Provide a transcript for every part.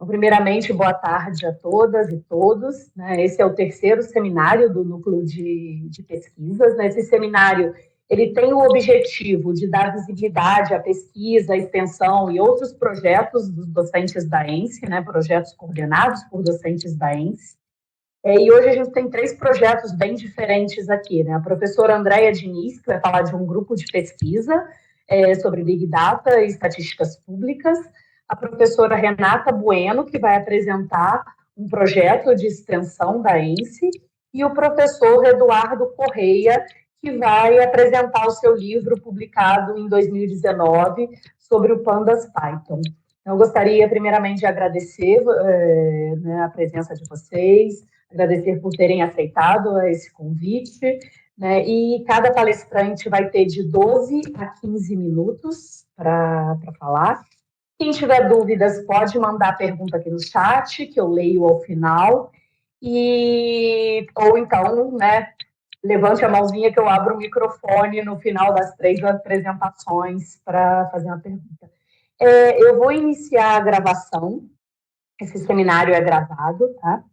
Primeiramente, boa tarde a todas e todos, né? Esse é o terceiro seminário do Núcleo de Pesquisas, né? Esse seminário ele tem o objetivo de dar visibilidade à pesquisa, à extensão e outros projetos dos docentes da ENSE, né? Projetos coordenados por docentes da ENSE. E hoje a gente tem três projetos bem diferentes aqui, né? A professora Andréia Diniz, que vai falar de um grupo de pesquisa sobre Big Data e estatísticas públicas, a professora Renata Bueno, que vai apresentar um projeto de extensão da ENSE, e o professor Eduardo Correia, que vai apresentar o seu livro publicado em 2019 sobre o Pandas Python. Eu gostaria, primeiramente, de agradecer a presença de vocês, agradecer por terem aceitado esse convite, né? E cada palestrante vai ter de 12 a 15 minutos para falar. Quem tiver dúvidas pode mandar a pergunta aqui no chat, que eu leio ao final, ou então, né, levante a mãozinha que eu abro o microfone no final das três apresentações para fazer uma pergunta. Eu vou iniciar a gravação, esse seminário é gravado, tá?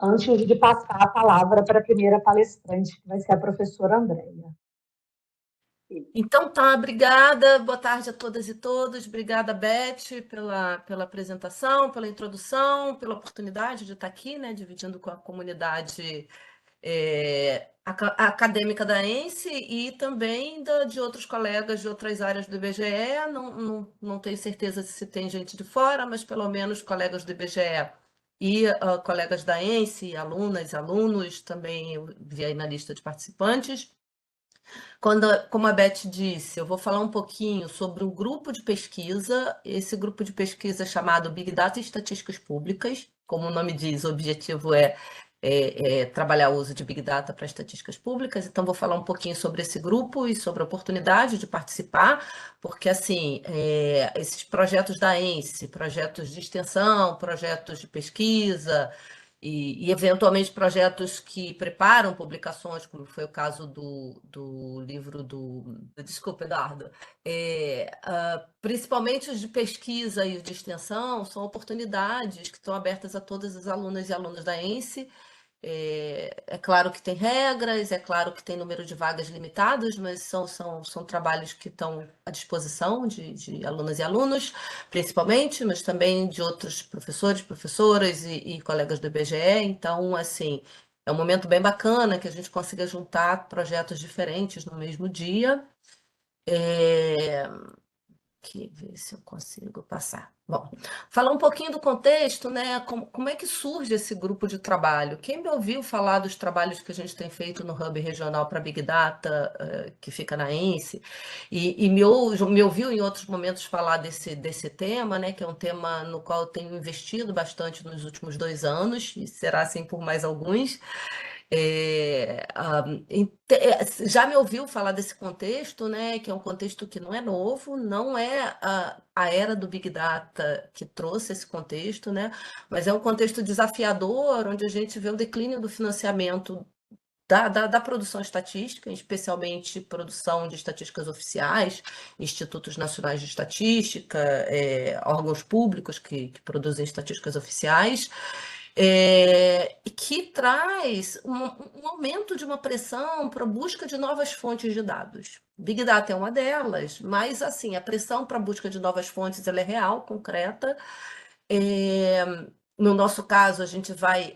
Antes de passar a palavra para a primeira palestrante, que vai ser a professora Andréia. Então tá, obrigada, boa tarde a todas e todos, obrigada, Beth, pela apresentação, pela introdução, pela oportunidade de estar aqui, né, dividindo com a comunidade acadêmica da ENSE e também de outros colegas de outras áreas do IBGE, não tenho certeza se tem gente de fora, mas pelo menos colegas do IBGE e colegas da ENSE, alunas e alunos, também eu vi aí na lista de participantes. Como a Beth disse, eu vou falar um pouquinho sobre um grupo de pesquisa, esse grupo de pesquisa é chamado Big Data e Estatísticas Públicas, como o nome diz, o objetivo é trabalhar o uso de Big Data para estatísticas públicas, então vou falar um pouquinho sobre esse grupo e sobre a oportunidade de participar, porque assim, esses projetos da ENSE, projetos de extensão, projetos de pesquisa, e eventualmente projetos que preparam publicações, como foi o caso do livro do... Desculpa, Eduardo. Principalmente os de pesquisa e os de extensão são oportunidades que estão abertas a todas as alunas e alunos da ENSE. É claro que tem regras, é claro que tem número de vagas limitadas, mas são trabalhos que estão à disposição de alunas e alunos, principalmente, mas também de outros professores, professoras e colegas do IBGE. Então, assim, é um momento bem bacana que a gente consiga juntar projetos diferentes no mesmo dia. Ver se eu consigo passar. Bom, falar um pouquinho do contexto, né? Como é que surge esse grupo de trabalho? Quem me ouviu falar dos trabalhos que a gente tem feito no Hub Regional para Big Data, que fica na ENSE, e me ouviu em outros momentos falar desse tema, né? Que é um tema no qual eu tenho investido bastante nos últimos 2 anos, e será assim por mais alguns. Já me ouviu falar desse contexto, né, que é um contexto que não é novo, não é a era do Big Data que trouxe esse contexto, né, mas é um contexto desafiador, onde a gente vê o declínio do financiamento da produção estatística, especialmente produção de estatísticas oficiais, institutos nacionais de estatística, órgãos públicos que produzem estatísticas oficiais, que traz um aumento de uma pressão para a busca de novas fontes de dados. Big Data é uma delas, mas assim, a pressão para a busca de novas fontes ela é real, concreta. No nosso caso, a gente vai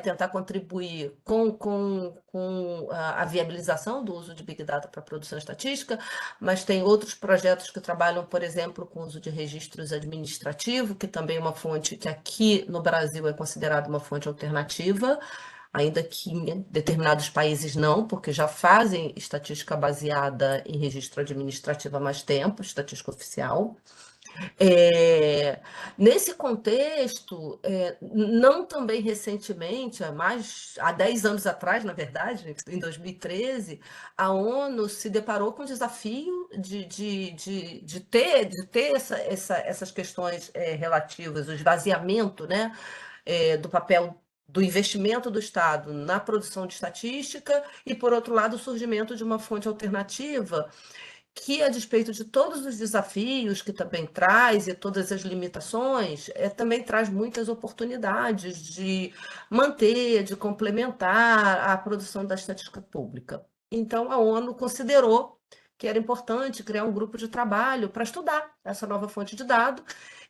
tentar contribuir com a viabilização do uso de Big Data para a produção estatística, mas tem outros projetos que trabalham, por exemplo, com o uso de registros administrativos, que também é uma fonte que aqui no Brasil é considerada uma fonte alternativa, ainda que em determinados países não, porque já fazem estatística baseada em registro administrativo há mais tempo, estatística oficial. Nesse contexto, não também recentemente, há 10 anos atrás, na verdade, em 2013, a ONU se deparou com o desafio de ter essas questões relativas, o esvaziamento, né, do papel do investimento do Estado na produção de estatística e, por outro lado, o surgimento de uma fonte alternativa que, a despeito de todos os desafios que também traz e todas as limitações, também traz muitas oportunidades de manter, de complementar a produção da estatística pública. Então, a ONU considerou que era importante criar um grupo de trabalho para estudar essa nova fonte de dados.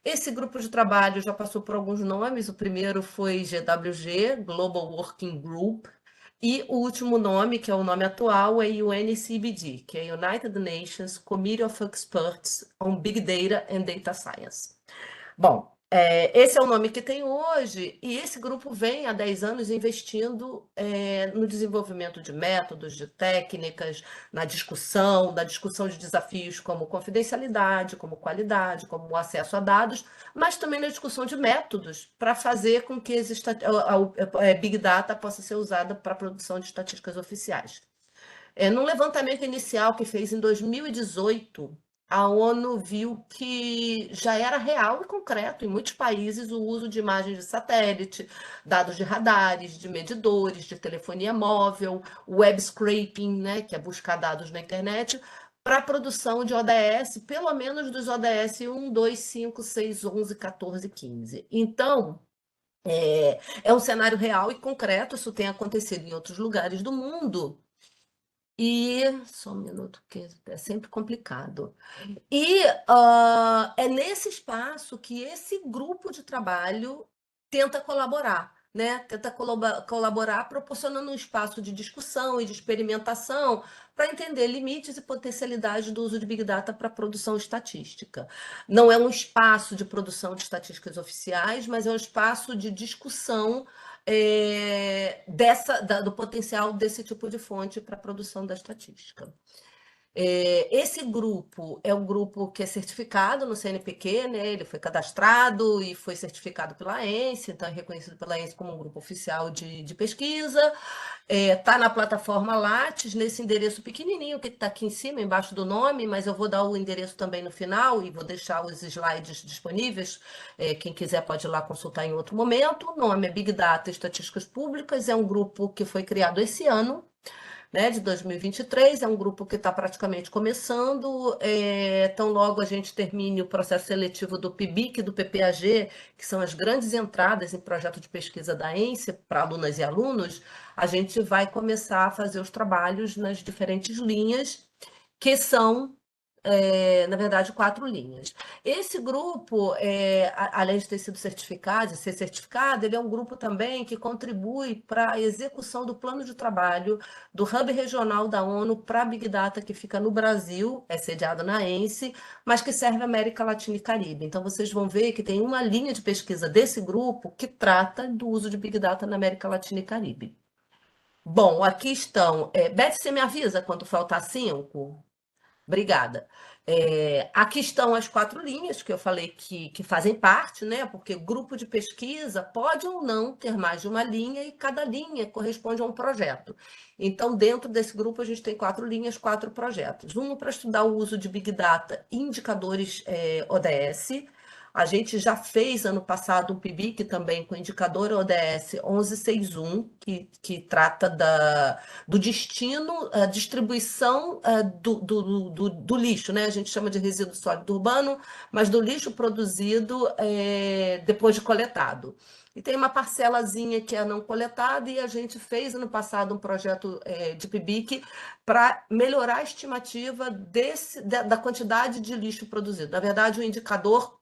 Esse grupo de trabalho já passou por alguns nomes, o primeiro foi GWG, Global Working Group, e o último nome, que é o nome atual, é UNCBD, que é United Nations Committee of Experts on Big Data and Data Science. Bom, esse é o nome que tem hoje, e esse grupo vem há 10 anos investindo no desenvolvimento de métodos, de técnicas, na discussão de desafios como confidencialidade, como qualidade, como acesso a dados, mas também na discussão de métodos para fazer com que a Big Data possa ser usada para a produção de estatísticas oficiais. Num levantamento inicial que fez em 2018, a ONU viu que já era real e concreto em muitos países o uso de imagens de satélite, dados de radares, de medidores, de telefonia móvel, web scraping, né, que é buscar dados na internet, para a produção de ODS, pelo menos dos ODS 1, 2, 5, 6, 11, 14 e 15. Então, é um cenário real e concreto, isso tem acontecido em outros lugares do mundo. E só um minuto, porque é sempre complicado. E é nesse espaço que esse grupo de trabalho tenta colaborar, né? Tenta colaborar proporcionando um espaço de discussão e de experimentação para entender limites e potencialidades do uso de Big Data para a produção estatística. Não é um espaço de produção de estatísticas oficiais, mas é um espaço de discussão do potencial desse tipo de fonte para a produção da estatística. Esse grupo é um grupo que é certificado no CNPq, né? Ele foi cadastrado e foi certificado pela ANSE, então é reconhecido pela ANSE como um grupo oficial de pesquisa. Está na plataforma Lattes, nesse endereço pequenininho que está aqui em cima, embaixo do nome, mas eu vou dar o endereço também no final e vou deixar os slides disponíveis. Quem quiser pode ir lá consultar em outro momento. O nome é Big Data Estatísticas Públicas, é um grupo que foi criado esse ano, né, de 2023, é um grupo que está praticamente começando, tão logo a gente termine o processo seletivo do PIBIC e do PPAG, que são as grandes entradas em projeto de pesquisa da ENSE para alunas e alunos, a gente vai começar a fazer os trabalhos nas diferentes linhas, que são na verdade, 4 linhas. Esse grupo, além de ter sido certificado, de ser certificado, ele é um grupo também que contribui para a execução do plano de trabalho do Hub Regional da ONU para Big Data, que fica no Brasil, é sediado na ENSE, mas que serve a América Latina e Caribe. Então, vocês vão ver que tem uma linha de pesquisa desse grupo que trata do uso de Big Data na América Latina e Caribe. Bom, aqui estão. Beth, você me avisa quando faltar 5? Obrigada. Aqui estão as 4 linhas que eu falei que fazem parte, né? Porque grupo de pesquisa pode ou não ter mais de uma linha e cada linha corresponde a um projeto. Então, dentro desse grupo, a gente tem 4 linhas, 4 projetos. Um para estudar o uso de Big Data e indicadores ODS. A gente já fez ano passado um PIBIC também com indicador ODS 1161, que trata do destino, a distribuição do lixo, né? A gente chama de resíduo sólido urbano, mas do lixo produzido depois de coletado. E tem uma parcelazinha que é não coletada, e a gente fez ano passado um projeto de PIBIC para melhorar a estimativa da quantidade de lixo produzido. Na verdade, o indicador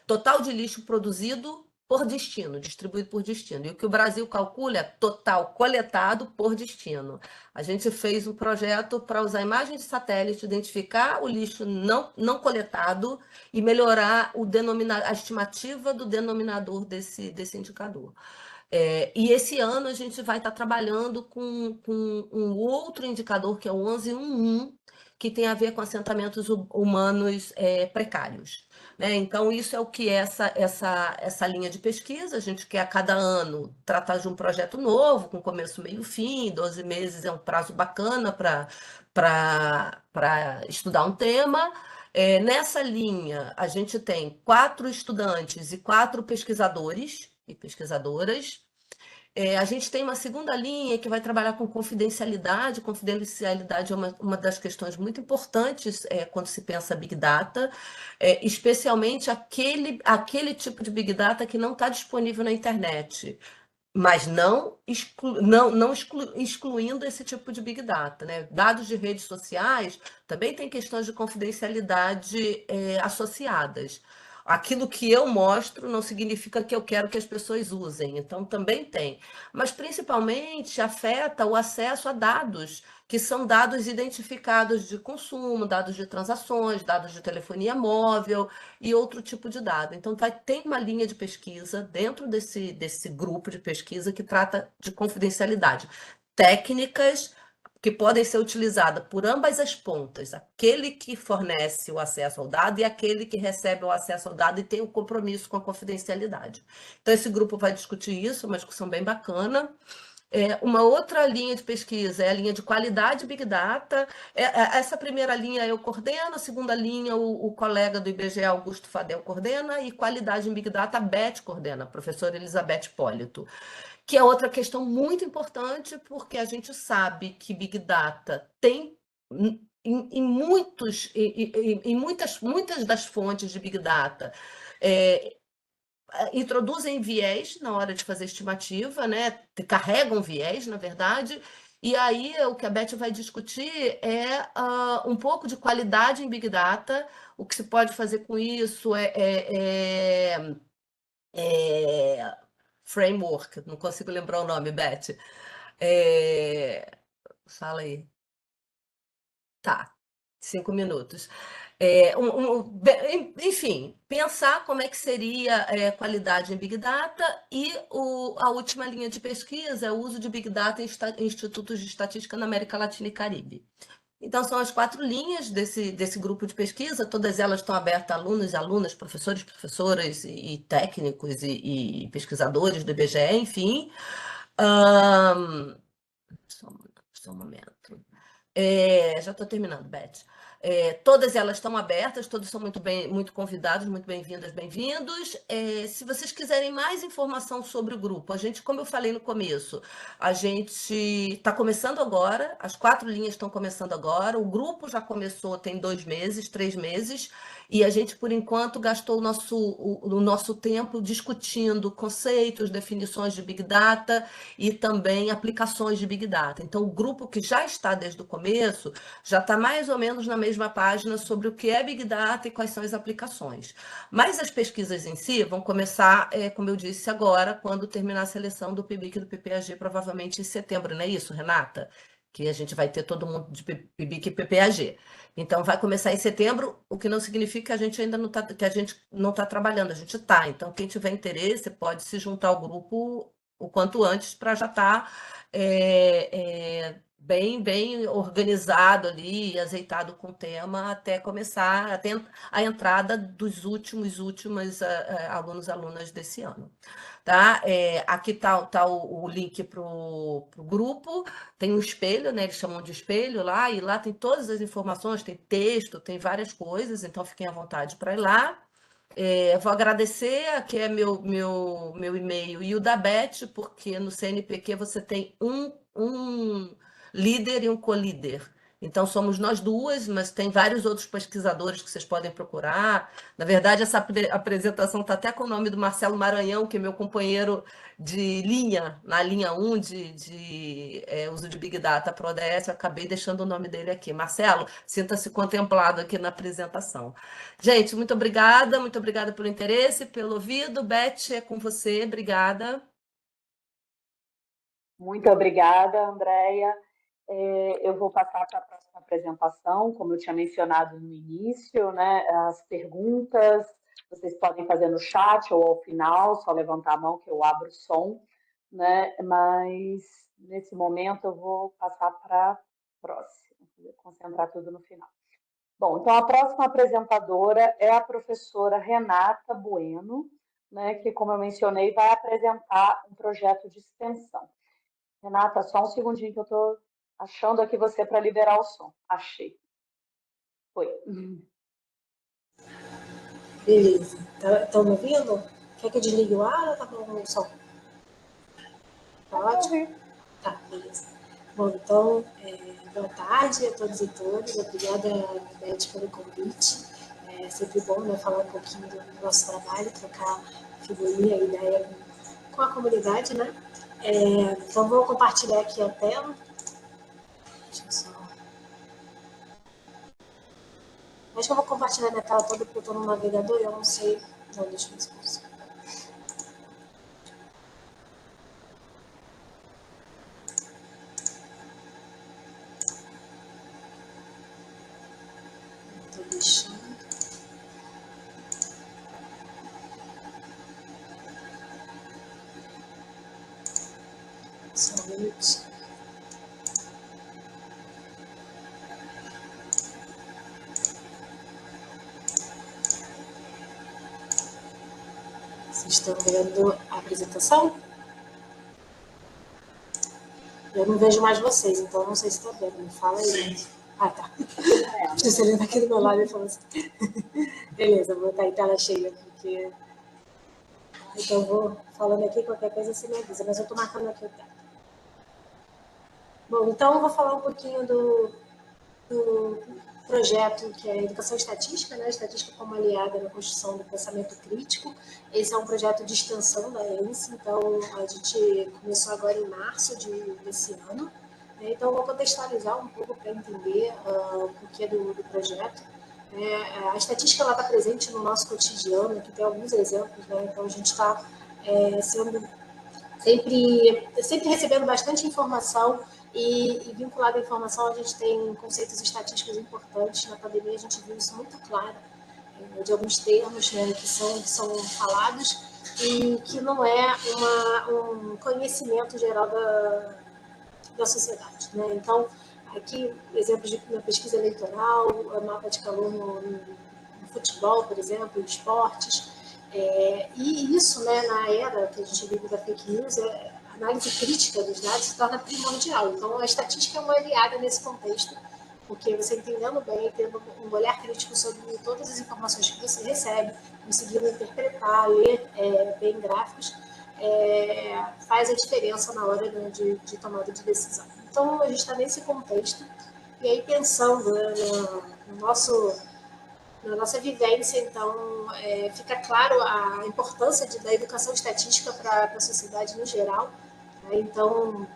total de lixo produzido por destino, distribuído por destino. E o que o Brasil calcula é total coletado por destino. A gente fez um projeto para usar imagens de satélite, identificar o lixo não coletado e melhorar a estimativa do denominador desse indicador. E esse ano a gente vai estar trabalhando com um outro indicador, que é o 1111, que tem a ver com assentamentos humanos precários. Né? Então, isso é o que é essa linha de pesquisa. A gente quer, a cada ano, tratar de um projeto novo, com começo, meio e fim. 12 meses é um prazo bacana para estudar um tema. Nessa linha, a gente tem 4 estudantes e 4 pesquisadores e pesquisadoras. A gente tem uma segunda linha que vai trabalhar com confidencialidade. Confidencialidade é uma das questões muito importantes quando se pensa Big Data, especialmente aquele tipo de Big Data que não está disponível na internet, mas excluindo esse tipo de Big Data, né? Dados de redes sociais também tem questões de confidencialidade associadas. Aquilo que eu mostro não significa que eu quero que as pessoas usem, então também tem. Mas principalmente afeta o acesso a dados, que são dados identificados de consumo, dados de transações, dados de telefonia móvel e outro tipo de dado. Então, tem uma linha de pesquisa dentro desse grupo de pesquisa que trata de confidencialidade. Técnicas que podem ser utilizadas por ambas as pontas, aquele que fornece o acesso ao dado e aquele que recebe o acesso ao dado e tem o compromisso com a confidencialidade. Então, esse grupo vai discutir isso, uma discussão bem bacana. Uma outra linha de pesquisa é a linha de qualidade Big Data. Essa primeira linha eu coordeno, a segunda linha o colega do IBGE, Augusto Fadel, coordena, e qualidade em Big Data, a Beth coordena, a professora Elizabeth Polito, que é outra questão muito importante, porque a gente sabe que Big Data tem muitas das fontes de Big Data, introduzem viés na hora de fazer estimativa, né? Carregam viés, na verdade, e aí o que a Beth vai discutir é um pouco de qualidade em Big Data. O que se pode fazer com isso framework, não consigo lembrar o nome, Beth. Fala aí. Tá, 5 minutos. Enfim, pensar como é que seria qualidade em Big Data, e a última linha de pesquisa é o uso de Big Data em institutos de estatística na América Latina e Caribe. Então, são as 4 linhas desse grupo de pesquisa, todas elas estão abertas a alunos e alunas, professores, professoras e técnicos e pesquisadores do IBGE, enfim. Só um momento. Já estou terminando, Beth. Todas elas estão abertas, todos são muito convidados, muito bem-vindas, bem-vindos. Se vocês quiserem mais informação sobre o grupo, como eu falei no começo, a gente está começando agora, as 4 linhas estão começando agora, o grupo já começou tem 2 meses, 3 meses, e a gente, por enquanto, gastou o nosso tempo discutindo conceitos, definições de Big Data e também aplicações de Big Data. Então, o grupo que já está desde o começo já está mais ou menos na mesma página sobre o que é Big Data e quais são as aplicações. Mas as pesquisas em si vão começar, como eu disse agora, quando terminar a seleção do PIBIC e do PPAG, provavelmente em setembro, não é isso, Renata? Que a gente vai ter todo mundo de PIBIC e PPAG. Então, vai começar em setembro, o que não significa que a gente ainda não está trabalhando, a gente está. Então, quem tiver interesse pode se juntar ao grupo o quanto antes, para já estar bem organizado ali, azeitado com o tema, até começar a entrada dos últimos alunos e alunas desse ano. Tá? Aqui está o link para o grupo, tem um espelho, né? Eles chamam de espelho lá, e lá tem todas as informações, tem texto, tem várias coisas, então fiquem à vontade para ir lá. Vou agradecer, aqui é meu e-mail e o da Beth, porque no CNPq você tem um líder e um co-líder. Então, somos nós duas, mas tem vários outros pesquisadores que vocês podem procurar. Na verdade, essa apresentação está até com o nome do Marcelo Maranhão, que é meu companheiro de linha, na linha 1 de uso de Big Data para o ODS. Eu acabei deixando o nome dele aqui. Marcelo, sinta-se contemplado aqui na apresentação. Gente, muito obrigada pelo interesse, pelo ouvido. Beth, é com você, obrigada. Muito obrigada, Andréia. Eu vou passar para a próxima apresentação, como eu tinha mencionado no início, né? As perguntas vocês podem fazer no chat ou ao final, só levantar a mão que eu abro o som, né? Mas nesse momento eu vou passar para a próxima, vou concentrar tudo no final. Bom, então a próxima apresentadora é a professora Renata Bueno, né, que, como eu mencionei, vai apresentar um projeto de extensão. Renata, só um segundinho que eu estou achando aqui você para liberar o som. Achei. Foi. Beleza. Estão me ouvindo? Quer que eu desligue o ar ou tá com o som? Tá ótimo? Tá, beleza. Bom, então, boa tarde a todos e todas. Obrigada, Beth, pelo convite. É sempre bom, né, falar um pouquinho do nosso trabalho, trocar figurinha e ideia com a comunidade, né? Então, vou compartilhar aqui a tela. Deixa eu só... Acho que eu vou compartilhar minha tela toda porque eu estou no navegador e eu não sei... Não, deixa eu ver se eu consigo. Estou deixando. Só um minutinho. Vocês estão vendo a apresentação? Eu não vejo mais vocês, então não sei se estão vendo. Me fala aí. Ah, tá. A Juscelina está aqui do meu lado e falou assim. Beleza, vou botar em tela cheia, porque... Então, eu vou falando aqui, qualquer coisa você me avisa, mas eu estou marcando aqui o tempo. Bom, então eu vou falar um pouquinho do projeto que é a Educação Estatística, né? Estatística como aliada na construção do pensamento crítico. Esse é um projeto de extensão da ENSE, então a gente começou agora em março desse ano. Então eu vou contextualizar um pouco para entender o porquê do projeto. A estatística está presente no nosso cotidiano, aqui tem alguns exemplos, né? Então a gente está sendo sempre recebendo bastante informação e vinculado à informação a gente tem conceitos estatísticos importantes. Na pandemia a gente viu isso muito claro, de alguns termos, né, que são falados e que não é um conhecimento geral da sociedade, né? Então, aqui, exemplos na pesquisa eleitoral, mapa de calor no futebol, por exemplo, em esportes. E isso, né, na era que a gente vive da fake news, a análise crítica dos dados se torna primordial. Então, a estatística é uma aliada nesse contexto, porque você entendendo bem, tendo um olhar crítico sobre todas as informações que você recebe, conseguindo interpretar, ler bem gráficos, faz a diferença na hora, né, de tomada de decisão. Então, a gente está nesse contexto, e aí pensando, né, na nossa vivência, então, fica claro a importância da educação estatística para a sociedade no geral. Né? Então,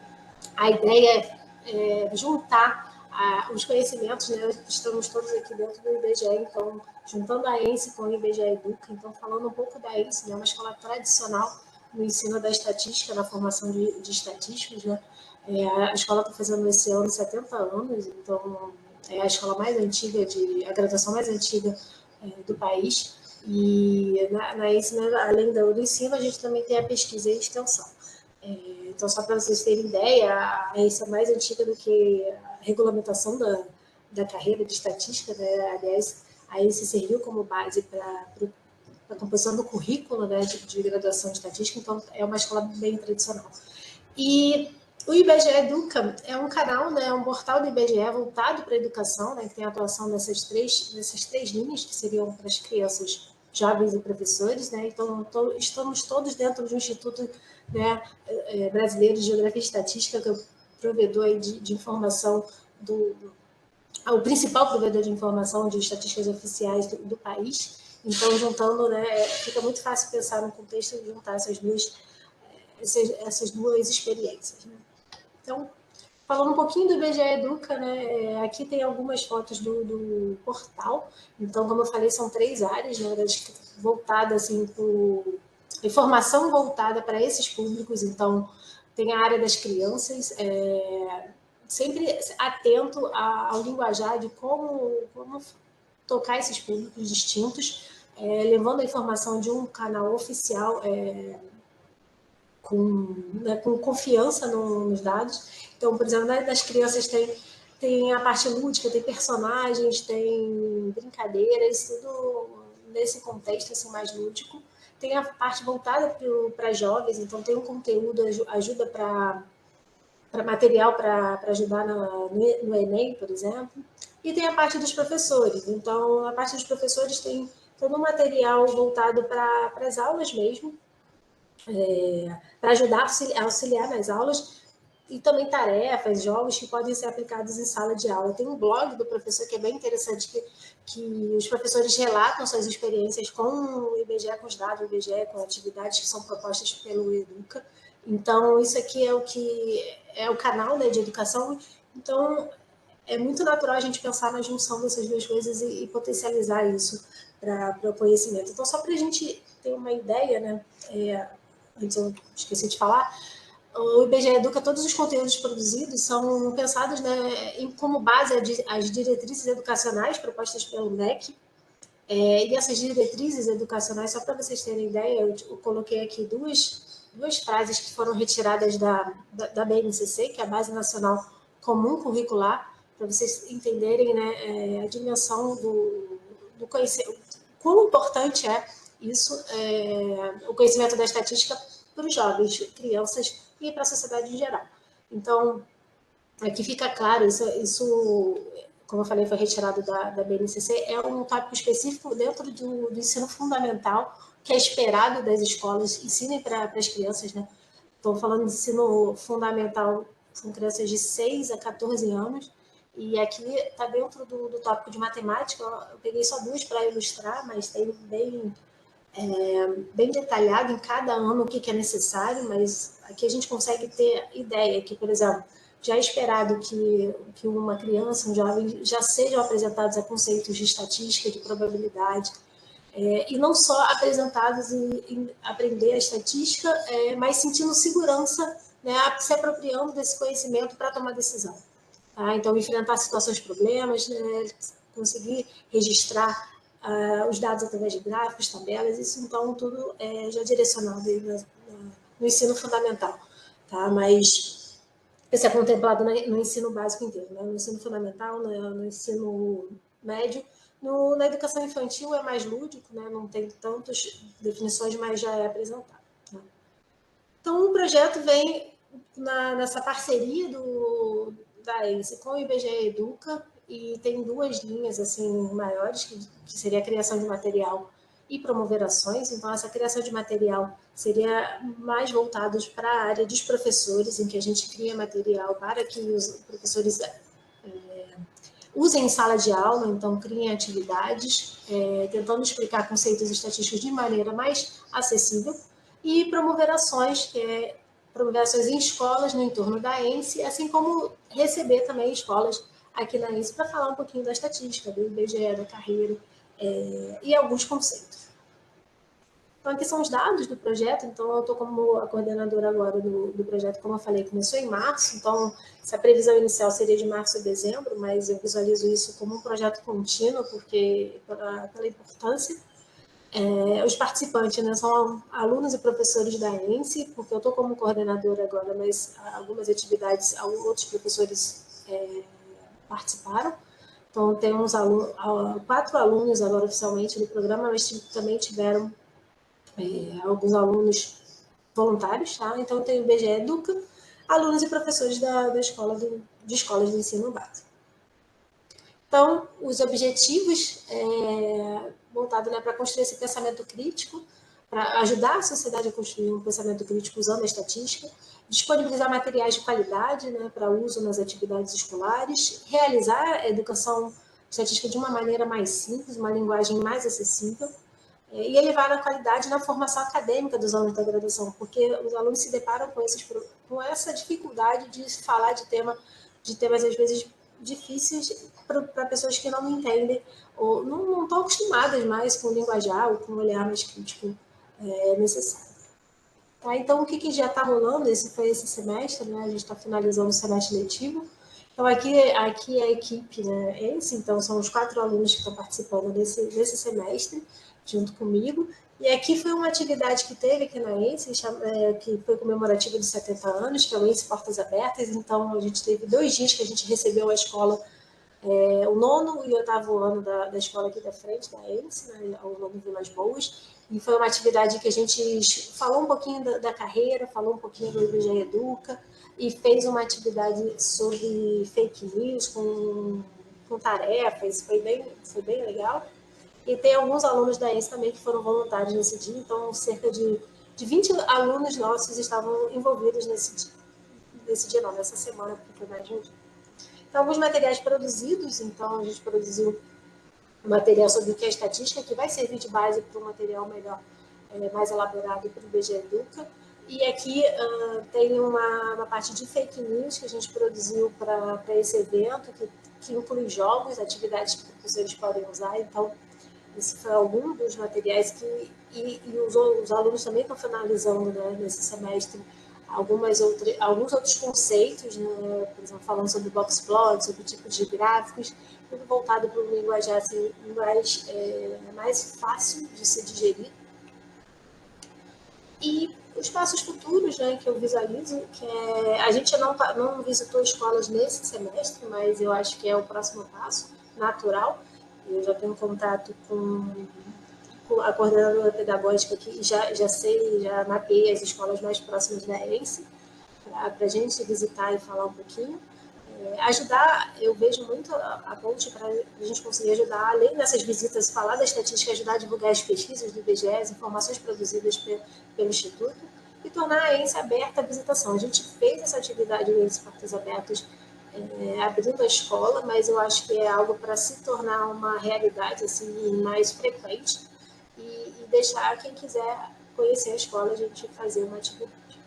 a ideia é juntar os conhecimentos, né? Estamos todos aqui dentro do IBGE, então, juntando a ENSE com o IBGE Educa, então, falando um pouco da ENSE, né? Uma escola tradicional no ensino da estatística, na formação de estatísticos, né? A escola está fazendo esse ano 70 anos, então é a escola mais antiga, a graduação mais antiga do país. E na ENSE, né, além do ensino, a gente também tem a pesquisa e extensão. Então, só para vocês terem ideia, a ENSE é mais antiga do que a regulamentação da carreira de estatística, né? Aliás, a ENSE serviu como base para a composição do currículo, né, de graduação de estatística, então é uma escola bem tradicional. E o IBGE Educa é um canal, né, um portal do IBGE voltado para a educação, né, que tem a atuação nessas três linhas, que seriam para as crianças, jovens e professores. Né? Então, estamos todos dentro de um Instituto, né, Brasileiro de Geografia e Estatística, que é o provedor aí de informação o principal provedor de informação de estatísticas oficiais do país. Então, juntando, né, fica muito fácil pensar no contexto de juntar essas duas experiências. Né? Então, falando um pouquinho do IBGE Educa, né, aqui tem algumas fotos do portal. Então, como eu falei, são 3 áreas, né, voltadas assim, informação voltada para esses públicos. Então, tem a área das crianças, sempre atento ao linguajar de como tocar esses públicos distintos, levando a informação de um canal oficial com confiança nos dados. Então, por exemplo, das crianças tem a parte lúdica, tem personagens, tem brincadeiras, tudo nesse contexto assim, mais lúdico. Tem a parte voltada para jovens, então tem um conteúdo, ajuda para material para ajudar no Enem, por exemplo. E tem a parte dos professores. Então, a parte dos professores tem todo um material voltado para as aulas mesmo, para ajudar a auxiliar nas aulas, e também tarefas, jogos que podem ser aplicados em sala de aula. Tem um blog do professor que é bem interessante, que os professores relatam suas experiências com o IBGE, com os dados do IBGE, com atividades que são propostas pelo Educa. Então, isso aqui é o canal, né, de educação. Então, é muito natural a gente pensar na junção dessas duas coisas e potencializar isso para o conhecimento. Então, só para a gente ter uma ideia, né, antes eu esqueci de falar, o IBGE Educa, todos os conteúdos produzidos são pensados, né, como base as diretrizes educacionais propostas pelo MEC, e essas diretrizes educacionais, só para vocês terem ideia, eu coloquei aqui duas frases que foram retiradas da BNCC, que é a Base Nacional Comum Curricular, para vocês entenderem, né, a dimensão do conhecimento, quão importante é isso, o conhecimento da estatística para os jovens, crianças e para a sociedade em geral. Então, aqui fica claro, isso, como eu falei, foi retirado da BNCC, é um tópico específico dentro do ensino fundamental, que é esperado das escolas, ensinem para as crianças, né? Estou falando de ensino fundamental, são crianças de 6 a 14 anos, e aqui está dentro do tópico de matemática, eu peguei só duas para ilustrar, mas tem bem detalhado em cada ano o que é necessário, mas aqui a gente consegue ter ideia que, por exemplo, já é esperado que uma criança, um jovem, já sejam apresentados a conceitos de estatística, de probabilidade, e não só apresentados em aprender a estatística, mas sentindo segurança, né, se apropriando desse conhecimento para tomar decisão. Tá? Então, enfrentar situações, problemas, né, conseguir registrar os dados através de gráficos, tabelas, isso então tudo já direcionado no ensino fundamental. Tá? Mas isso é contemplado no ensino básico inteiro, né? No ensino fundamental, no ensino médio. Na educação infantil é mais lúdico, né? Não tem tantas definições, mas já é apresentado. Tá? Então, o projeto vem nessa parceria da ENSE com o IBGE Educa, e tem duas linhas assim maiores, que seria a criação de material e promover ações. Então, essa criação de material seria mais voltado para a área dos professores, em que a gente cria material para que os professores usem em sala de aula, então criem atividades, tentando explicar conceitos estatísticos de maneira mais acessível, e promover ações, promover ações em escolas no entorno da ENSE, assim como receber também escolas aqui na ENSE para falar um pouquinho da estatística, do IBGE, da carreira, e alguns conceitos. Então, aqui são os dados do projeto. Então, eu estou como a coordenadora agora do projeto, como eu falei, começou em março. Então, essa previsão inicial seria de março a dezembro, mas eu visualizo isso como um projeto contínuo, porque pela importância. Os participantes, né, são alunos e professores da ENSE, porque eu estou como coordenadora agora, mas algumas atividades, outros professores participaram. Então, temos 4 alunos agora oficialmente do programa, mas também tiveram alguns alunos voluntários, tá? Então, tem o IBGE Educa, alunos e professores de escolas de ensino básico. Então, os objetivos voltados, né, para construir esse pensamento crítico, para ajudar a sociedade a construir um pensamento crítico usando a estatística, disponibilizar materiais de qualidade, né, para uso nas atividades escolares, realizar a educação estatística de uma maneira mais simples, uma linguagem mais acessível, e elevar a qualidade na formação acadêmica dos alunos da graduação, porque os alunos se deparam com essa dificuldade de falar de temas às vezes difíceis para pessoas que não entendem ou não estão acostumadas mais com o linguajar ou com o olhar mais crítico necessário. Tá? Então, o que já está rolando? Foi esse semestre, né? A gente está finalizando o semestre letivo. Então, aqui a equipe, né, então são os 4 alunos que estão participando desse semestre, junto comigo. E aqui foi uma atividade que teve aqui na ENSE, que foi comemorativa dos 70 anos, que é o ENSE Portas Abertas. Então, a gente teve 2 dias que a gente recebeu a escola, o 9º e 8º ano da escola aqui da frente, da ENSE, né, ao longo de Vilas Boas. E foi uma atividade que a gente falou um pouquinho da carreira, falou um pouquinho do IBGE Educa, e fez uma atividade sobre fake news com tarefas. Foi bem legal. E tem alguns alunos da ENSE também que foram voluntários nesse dia, então cerca de de 20 alunos nossos estavam envolvidos nesse dia não, nessa semana, porque foi mais de um dia. Então, alguns materiais produzidos, então a gente produziu um material sobre o que é estatística, que vai servir de base para um material melhor, mais elaborado para o IBGE Educa. E aqui tem uma parte de fake news que a gente produziu para esse evento, que inclui jogos, atividades que os professores podem usar. Então, esse foi algum dos materiais que... E os alunos também estão finalizando, né, nesse semestre alguns outros conceitos, né, por exemplo, falando sobre box plot, sobre tipos de gráficos, tudo voltado para um linguajar assim, mais fácil de se digerir. E os passos futuros, né, que eu visualizo, que a gente não visitou escolas nesse semestre, mas eu acho que é o próximo passo natural. Eu já tenho contato com a coordenadora pedagógica aqui, já mapeei as escolas mais próximas da ENSE, para a gente visitar e falar um pouquinho. Ajudar, eu vejo muito a ponte para a gente conseguir ajudar, além dessas visitas, falar da estatística, ajudar a divulgar as pesquisas do IBGE, as informações produzidas pelo Instituto, e tornar a ENSE aberta à visitação. A gente fez essa atividade no ENSE Portas Abertas, abrindo a escola, mas eu acho que é algo para se tornar uma realidade assim, mais frequente e deixar quem quiser conhecer a escola, a gente fazer uma atividade.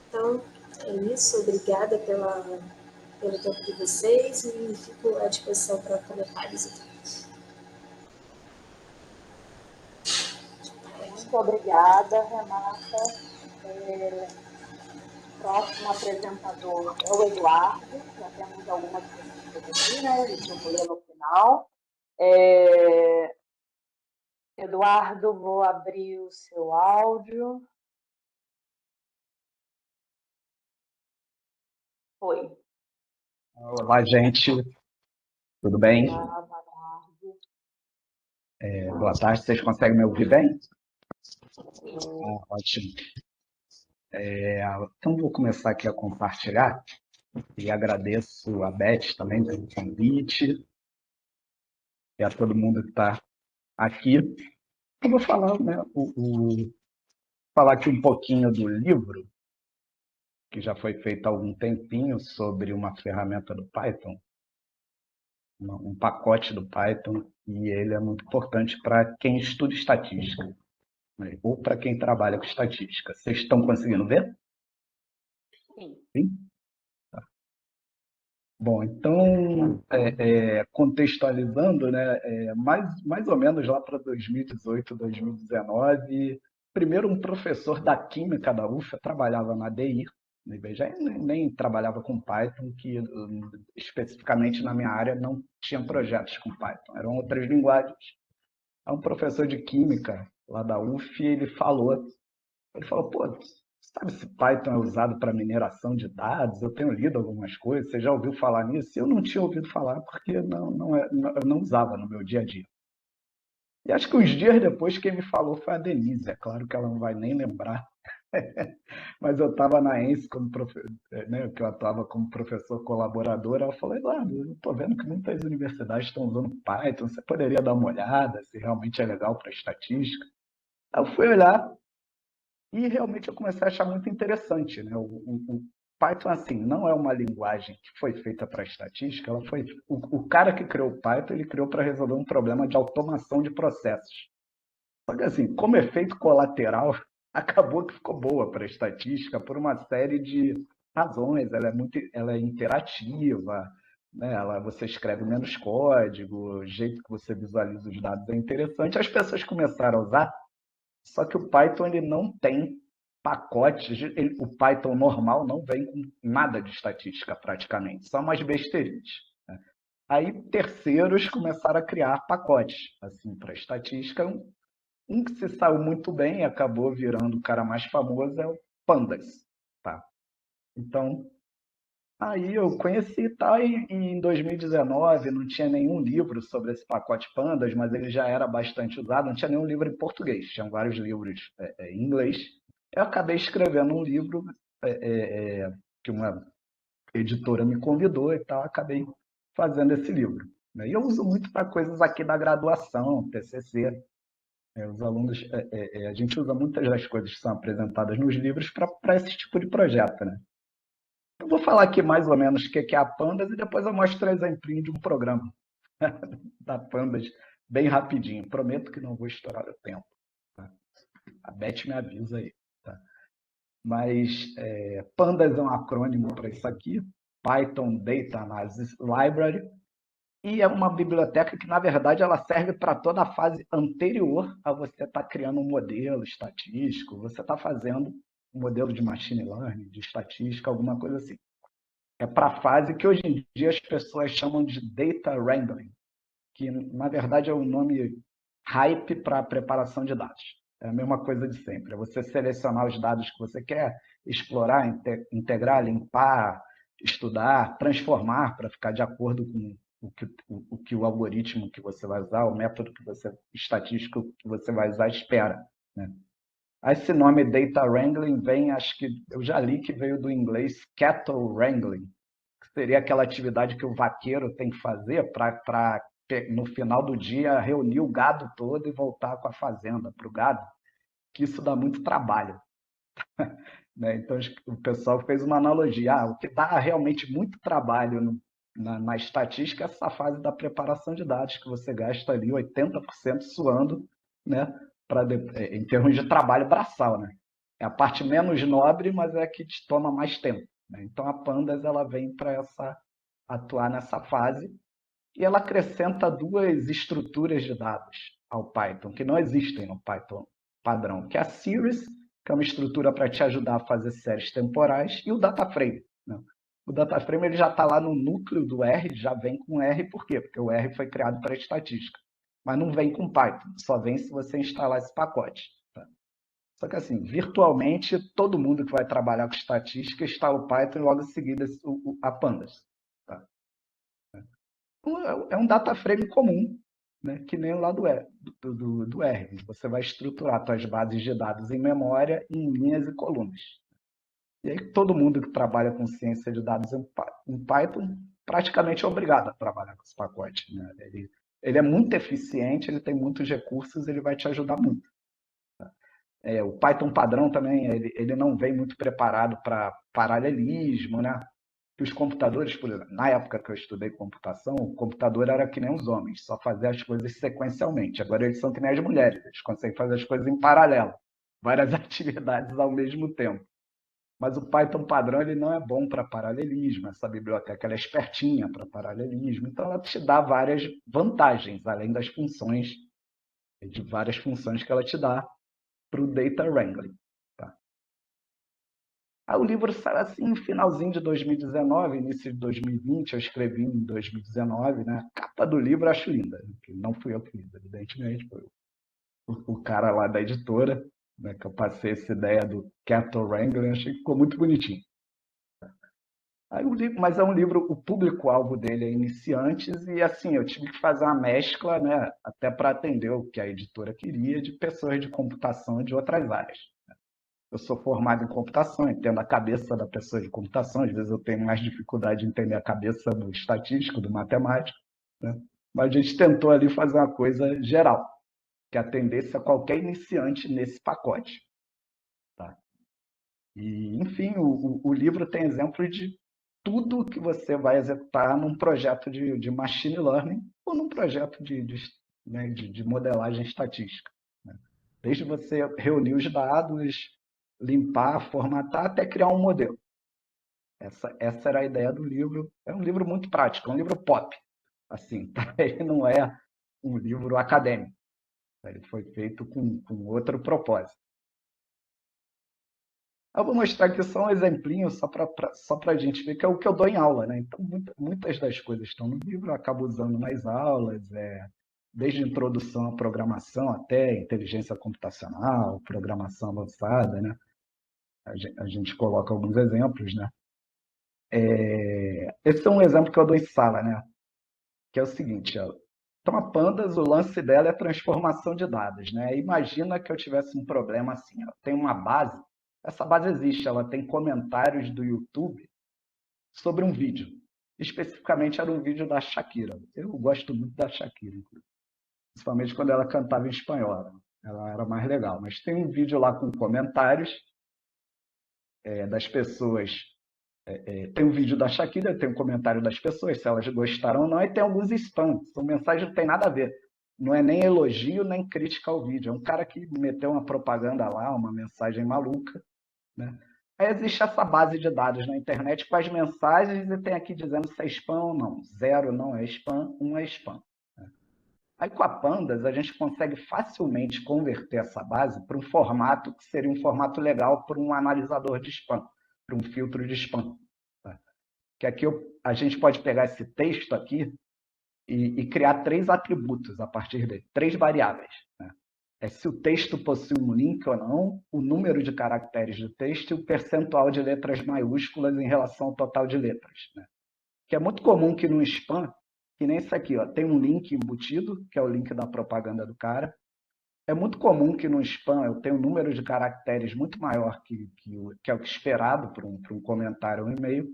Então, é isso. Obrigada pelo tempo de vocês e fico à disposição para comentários e tudo. Muito obrigada, Renata. Próximo apresentador é o Eduardo. Já temos algumas perguntas aqui, né? Eu vou ler no final. Eduardo, vou abrir o seu áudio. Oi. Olá, gente. Tudo bem? Olá, boa tarde. Boa tarde. Vocês conseguem me ouvir bem? Sim. Ótimo. Então, vou começar aqui a compartilhar e agradeço a Beth também pelo convite e a todo mundo que está aqui. Eu vou falar, né, falar aqui um pouquinho do livro, que já foi feito há algum tempinho, sobre uma ferramenta do Python, um pacote do Python, e ele é muito importante para quem estuda estatística, né, ou para quem trabalha com estatística. Vocês estão conseguindo ver? Sim. Sim? Tá. Bom, então, contextualizando, né, mais ou menos lá para 2018, 2019, primeiro um professor da Química da UFA trabalhava na DI, no IBGE, nem trabalhava com Python, que especificamente na minha área não tinha projetos com Python, eram outras linguagens. Aí um professor de Química lá da UF, ele falou, pô, sabe se Python é usado para mineração de dados? Eu tenho lido algumas coisas, você já ouviu falar nisso? Eu não tinha ouvido falar porque eu não usava no meu dia a dia. E acho que uns dias depois quem me falou foi a Denise, é claro que ela não vai nem lembrar, mas eu estava na ENSE, né, que eu atuava como professor colaborador, ela falou, Eduardo, eu estou vendo que muitas universidades estão usando Python, você poderia dar uma olhada se realmente é legal para estatística? Aí eu fui olhar, e realmente eu comecei a achar muito interessante, né? O Python, assim, não é uma linguagem que foi feita para estatística, o cara que criou o Python, ele criou para resolver um problema de automação de processos. Só que, assim, como efeito colateral, acabou que ficou boa para estatística por uma série de razões. Ela é interativa, né? Você escreve menos código, o jeito que você visualiza os dados é interessante. As pessoas começaram a usar. Só que o Python ele não tem pacotes, o Python normal não vem com nada de estatística praticamente, só umas besteirinhas, né? Aí terceiros começaram a criar pacotes assim para estatística. Um que se saiu muito bem e acabou virando o cara mais famoso é o Pandas, tá? Então, aí eu conheci e tal, e em 2019 não tinha nenhum livro sobre esse pacote Pandas, mas ele já era bastante usado, não tinha nenhum livro em português, tinha vários livros em inglês. Eu acabei escrevendo um livro que uma editora me convidou e tal, acabei fazendo esse livro, né? E eu uso muito para coisas aqui da graduação, TCC. Os alunos, a gente usa muitas das coisas que são apresentadas nos livros para esse tipo de projeto, né? Eu vou falar aqui mais ou menos o que é a Pandas e depois eu mostro um exemplinho de um programa da Pandas bem rapidinho. Prometo que não vou estourar o tempo. Tá? A Beth me avisa aí. Tá? Mas Pandas é um acrônimo para isso aqui, Python Data Analysis Library, e é uma biblioteca que, na verdade, ela serve para toda a fase anterior a você estar criando um modelo estatístico, você está fazendo um modelo de machine learning, de estatística, alguma coisa assim. É para a fase que hoje em dia as pessoas chamam de data wrangling, que, na verdade, é um nome hype para preparação de dados. É a mesma coisa de sempre. É você selecionar os dados que você quer, explorar, integrar, limpar, estudar, transformar para ficar de acordo com o que o algoritmo que você vai usar, o método estatístico que você vai usar espera. Né? Esse nome Data Wrangling vem, acho que eu já li que veio do inglês Cattle Wrangling, que seria aquela atividade que o vaqueiro tem que fazer para no final do dia, reunir o gado todo e voltar com a fazenda para o gado, que isso dá muito trabalho. Né? Então, o pessoal fez uma analogia. O que dá realmente muito trabalho na estatística é essa fase da preparação de dados, que você gasta ali 80% suando, né? Em termos de trabalho braçal. Né? É a parte menos nobre, mas é a que te toma mais tempo. Né? Então, a Pandas ela vem para atuar nessa fase, e ela acrescenta duas estruturas de dados ao Python, que não existem no Python padrão, que é a Series, que é uma estrutura para te ajudar a fazer séries temporais, e o DataFrame. Né? O DataFrame ele já está lá no núcleo do R, já vem com R, por quê? Porque o R foi criado para estatística. Mas não vem com Python, só vem se você instalar esse pacote. Tá? Só que assim, virtualmente, todo mundo que vai trabalhar com estatística instala o Python e logo em seguida a Pandas. Tá? É um data frame comum, né? Que nem o lá do R. Você vai estruturar suas bases de dados em memória, em linhas e colunas. E aí todo mundo que trabalha com ciência de dados em Python praticamente é obrigado a trabalhar com esse pacote. Né? Ele é muito eficiente, ele tem muitos recursos, ele vai te ajudar muito. O Python padrão também, ele não vem muito preparado para paralelismo, né? Que os computadores, por exemplo, na época que eu estudei computação, o computador era que nem os homens, só fazia as coisas sequencialmente. Agora eles são que nem as mulheres, eles conseguem fazer as coisas em paralelo, várias atividades ao mesmo tempo. Mas o Python padrão ele não é bom para paralelismo, essa biblioteca ela é espertinha para paralelismo, então ela te dá várias vantagens, além das funções, de várias funções que ela te dá para o data wrangling. Tá? O livro saiu assim no finalzinho de 2019, início de 2020, eu escrevi em 2019, né? A capa do livro eu acho linda, não fui eu que fiz, evidentemente, foi o cara lá da editora, né, que eu passei essa ideia do Cattle Wrangling, achei que ficou muito bonitinho. Mas é um livro, o público-alvo dele é iniciantes e assim, eu tive que fazer uma mescla, né, até para atender o que a editora queria de pessoas de computação de outras áreas. Eu sou formado em computação, entendo a cabeça da pessoa de computação, às vezes eu tenho mais dificuldade de entender a cabeça do estatístico, do matemático, né? Mas a gente tentou ali fazer uma coisa geral, que atendesse a qualquer iniciante nesse pacote. Tá? E, enfim, o livro tem exemplo de tudo que você vai executar num projeto de machine learning ou num projeto de modelagem estatística. Né? Desde você reunir os dados, limpar, formatar, até criar um modelo. Essa era a ideia do livro. É um livro muito prático, é um livro pop. Assim, tá? Ele não é um livro acadêmico. Ele foi feito com outro propósito. Eu vou mostrar aqui só um exemplinho, só para a gente ver que é o que eu dou em aula. Né? Então, muitas das coisas estão no livro, eu acabo usando nas aulas, desde introdução à programação até inteligência computacional, programação avançada. Né? A gente coloca alguns exemplos. Né? Esse é um exemplo que eu dou em sala, né? Que é o seguinte, ó. Então, a Pandas, o lance dela é transformação de dados. Né? Imagina que eu tivesse um problema assim, ó. Tem uma base, essa base existe, ela tem comentários do YouTube sobre um vídeo. Especificamente era um vídeo da Shakira. Eu gosto muito da Shakira, principalmente quando ela cantava em espanhol. Ela era mais legal. Mas tem um vídeo lá com comentários das pessoas. Tem um vídeo da Shakira, tem um comentário das pessoas, se elas gostaram ou não, e tem alguns spam. São mensagens que não tem nada a ver. Não é nem elogio, nem crítica ao vídeo. É um cara que meteu uma propaganda lá, uma mensagem maluca, né? Aí existe essa base de dados na internet com as mensagens e tem aqui dizendo se é spam ou não. 0 não é spam, 1 é spam. Aí com a Pandas a gente consegue facilmente converter essa base para um formato que seria um formato legal para um analisador de spam, para um filtro de spam. Tá? Que aqui a gente pode pegar esse texto aqui e criar 3 atributos a partir dele, 3 variáveis. Né? Se o texto possui um link ou não, o número de caracteres do texto e o percentual de letras maiúsculas em relação ao total de letras. Né? Que é muito comum que no spam, que nem isso aqui, ó, tem um link embutido, que é o link da propaganda do cara. É muito comum que no spam eu tenha um número de caracteres muito maior que é o que esperado para um comentário ou um e-mail.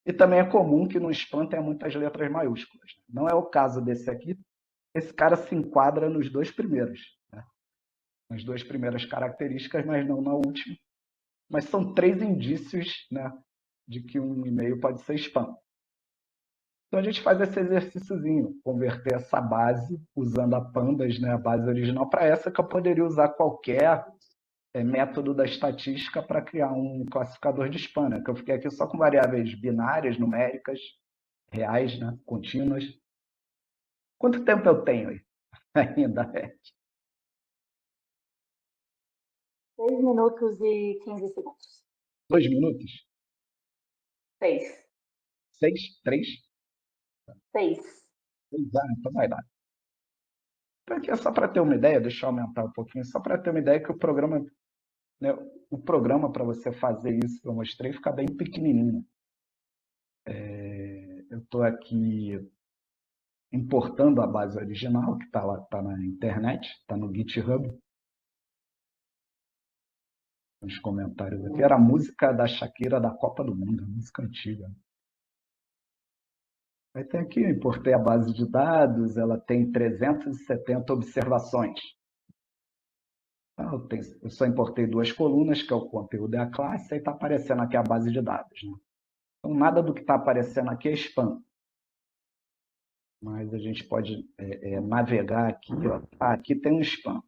E também é comum que no spam tenha muitas letras maiúsculas. Não é o caso desse aqui. Esse cara se enquadra nos 2 primeiros. Né? Nas 2 primeiras características, mas não na última. Mas são 3 indícios, né, de que um e-mail pode ser spam. Então a gente faz esse exercíciozinho, converter essa base usando a Pandas, né, a base original, para essa que eu poderia usar qualquer método da estatística para criar um classificador de spam, né, que eu fiquei aqui só com variáveis binárias, numéricas, reais, né, contínuas. Quanto tempo eu tenho aí ainda? 6 minutos e 15 segundos. 2 minutos? 6. 6? 3? 6. 6 anos, então vai dar. Então aqui é só para ter uma ideia, deixa eu aumentar um pouquinho, só para ter uma ideia que o programa, né, para você fazer isso que eu mostrei fica bem pequenininho. Eu estou aqui importando a base original, que está lá, está na internet, está no GitHub. Os comentários aqui. Era a música da Shakira da Copa do Mundo, música antiga. Aí tem aqui, eu importei a base de dados, ela tem 370 observações. Então, eu só importei 2 colunas, que é o conteúdo e a classe, aí está aparecendo aqui a base de dados. Né? Então, nada do que está aparecendo aqui é spam. Mas a gente pode navegar aqui. Ó. Aqui tem um spam.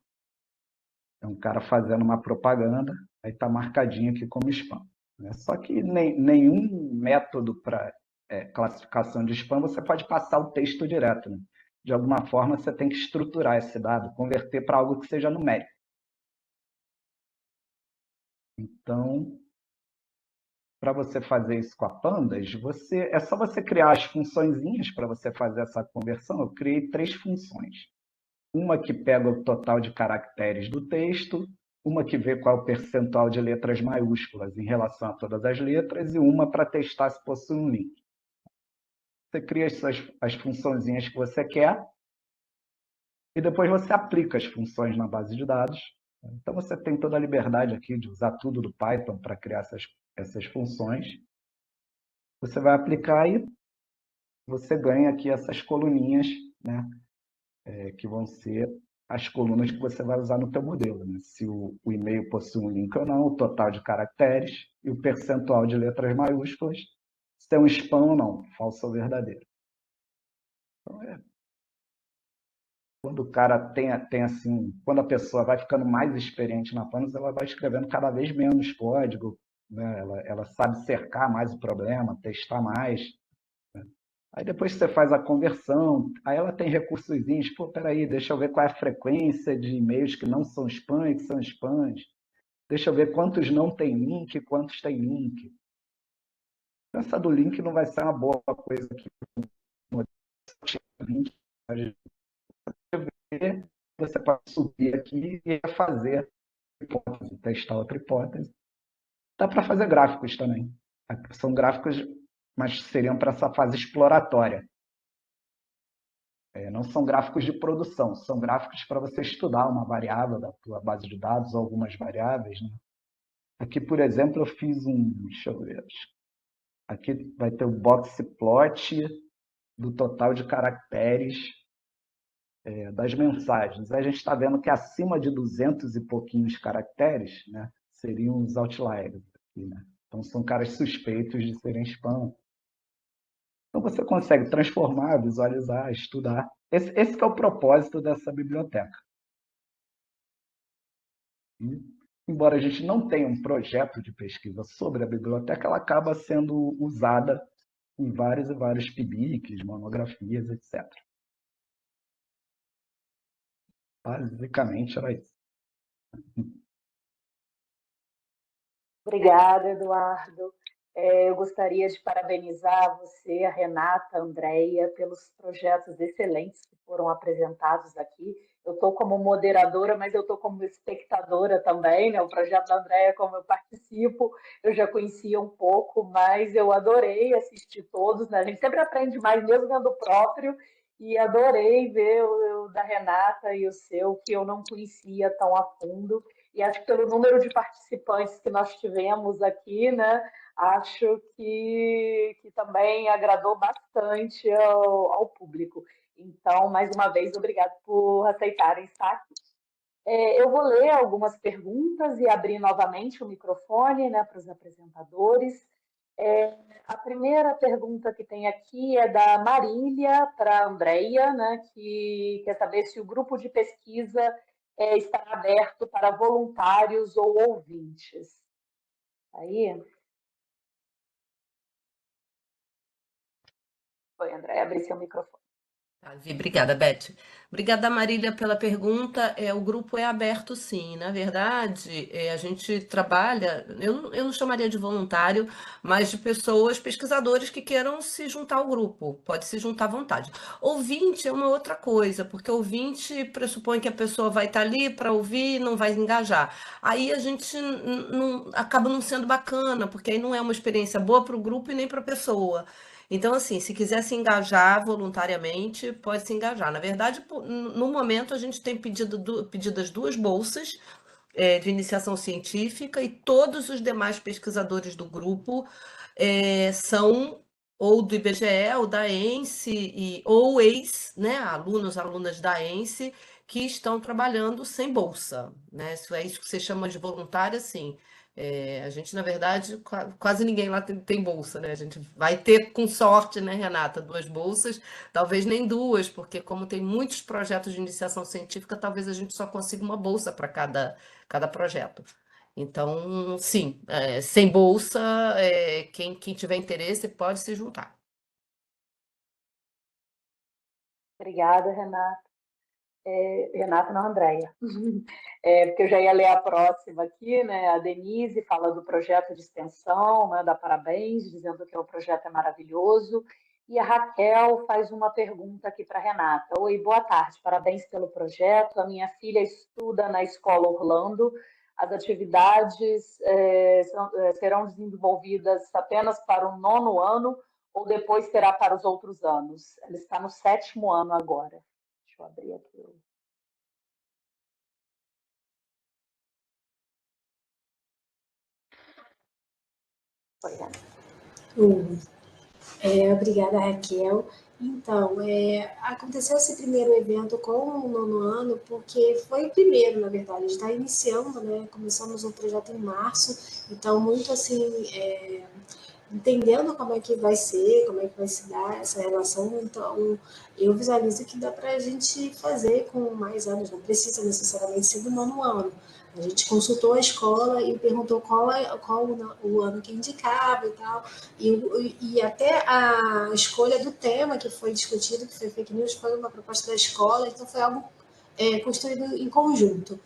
É um cara fazendo uma propaganda, aí está marcadinho aqui como spam. Né? Só que nenhum método para classificação de spam você pode passar o texto direto. Né? De alguma forma, você tem que estruturar esse dado, converter para algo que seja numérico. Então, para você fazer isso com a Pandas, é só você criar as funçõezinhas para você fazer essa conversão. Eu criei 3 funções. Uma que pega o total de caracteres do texto, uma que vê qual é o percentual de letras maiúsculas em relação a todas as letras e uma para testar se possui um link. Você cria as funçõezinhas que você quer e depois você aplica as funções na base de dados. Então você tem toda a liberdade aqui de usar tudo do Python para criar essas funções. Você vai aplicar e você ganha aqui essas coluninhas, né? Que vão ser as colunas que você vai usar no teu modelo. Né? Se o e-mail possui um link ou não, o total de caracteres e o percentual de letras maiúsculas, se é um spam ou não, falso ou verdadeiro. Então, quando o cara tem assim, quando a pessoa vai ficando mais experiente na Pandas, ela vai escrevendo cada vez menos código, né? Ela sabe cercar mais o problema, testar mais. Né? Aí depois você faz a conversão, aí ela tem recursozinhos, pô, peraí, deixa eu ver qual é a frequência de e-mails que não são spam e que são spams. Deixa eu ver quantos não tem link e quantos tem link. Essa do link não vai ser uma boa coisa aqui. Você pode subir aqui e fazer hipótese, testar outra hipótese. Dá para fazer gráficos também. São gráficos, mas seriam para essa fase exploratória. Não são gráficos de produção, são gráficos para você estudar uma variável da tua base de dados, ou algumas variáveis. Né? Aqui, por exemplo, eu fiz deixa eu ver, aqui vai ter o box plot do total de caracteres das mensagens. A gente está vendo que acima de 200 e pouquinhos caracteres, né, seriam os outliers aqui, né? Então, são caras suspeitos de serem spam. Então, você consegue transformar, visualizar, estudar. Esse que é o propósito dessa biblioteca. E, embora a gente não tenha um projeto de pesquisa sobre a biblioteca, ela acaba sendo usada em vários e vários PIBICs, monografias, etc. Basicamente era isso. Obrigada, Eduardo. Eu gostaria de parabenizar você, a Renata, a Andréia, pelos projetos excelentes que foram apresentados aqui. Eu estou como moderadora, mas eu estou como espectadora também, né? O projeto da Andréia, como eu participo, eu já conhecia um pouco, mas eu adorei assistir todos, né? A gente sempre aprende mais, mesmo vendo o próprio, e adorei ver o da Renata e o seu, que eu não conhecia tão a fundo. E acho que pelo número de participantes que nós tivemos aqui, né, acho que também agradou bastante ao público. Então, mais uma vez, obrigado por aceitarem estar aqui. Eu vou ler algumas perguntas e abrir novamente o microfone, né, para os apresentadores. A primeira pergunta que tem aqui é da Marília para a Andréia, né, que quer saber se o grupo de pesquisa estará aberto para voluntários ou ouvintes. Aí, foi, Andréia, abrir seu microfone. Tá, obrigada, Beth. Obrigada, Marília, pela pergunta. O grupo é aberto, sim. Na verdade, a gente trabalha, eu não chamaria de voluntário, mas de pessoas, pesquisadores que queiram se juntar ao grupo. Pode se juntar à vontade. Ouvinte é uma outra coisa, porque ouvinte pressupõe que a pessoa vai estar ali para ouvir e não vai engajar. Aí a gente acaba não sendo bacana, porque aí não é uma experiência boa para o grupo e nem para a pessoa. Então, assim, se quiser se engajar voluntariamente, pode se engajar. Na verdade, no momento, a gente tem pedidas 2 bolsas de iniciação científica e todos os demais pesquisadores do grupo são ou do IBGE, ou da ENSE, ou né, alunas da ENSE, que estão trabalhando sem bolsa, né? Isso é isso que você chama de voluntária, sim. A gente, na verdade, quase ninguém lá tem bolsa, né? A gente vai ter, com sorte, né, Renata, 2 bolsas, talvez nem 2, porque como tem muitos projetos de iniciação científica, talvez a gente só consiga uma bolsa para cada projeto. Então, sim, sem bolsa, quem tiver interesse pode se juntar. Obrigada, Renata. Renata, não, Andréia. Porque eu já ia ler a próxima aqui, né? A Denise fala do projeto de extensão, né? Dá parabéns, dizendo que o projeto é maravilhoso. E a Raquel faz uma pergunta aqui para a Renata. Oi, boa tarde, parabéns pelo projeto. A minha filha estuda na Escola Orlando. As atividades serão desenvolvidas apenas para o 9º ano ou depois será para os outros anos? Ela está no 7º ano agora. Deixa eu abrir aqui. Foi, Ana. Obrigada, Raquel. Então, aconteceu esse primeiro evento com o 9º ano, porque foi o primeiro, na verdade, a gente está iniciando, né? Começamos o projeto em março, então, muito assim, entendendo como é que vai ser, como é que vai se dar essa relação, então eu visualizo que dá para a gente fazer com mais anos, não precisa necessariamente ser do 9º ano. A gente consultou a escola e perguntou qual o ano que indicava e tal, e até a escolha do tema que foi discutido, que foi fake news, foi uma proposta da escola, então foi algo construído em conjunto.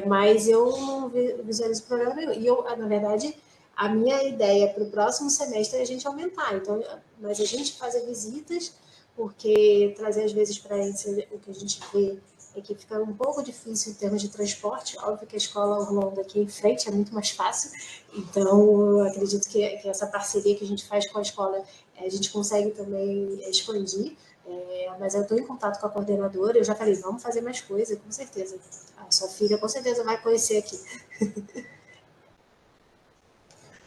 Mas eu não visualizo problema nenhum. E eu, na verdade, a minha ideia para o próximo semestre é a gente aumentar. Então, mas a gente faz visitas, porque trazer às vezes para o que a gente vê é que fica um pouco difícil em termos de transporte. Óbvio que a escola Orlando aqui em frente é muito mais fácil. Então, eu acredito que essa parceria que a gente faz com a escola, a gente consegue também expandir. Mas eu estou em contato com a coordenadora. Eu já falei, vamos fazer mais coisa, com certeza. A sua filha com certeza vai conhecer aqui.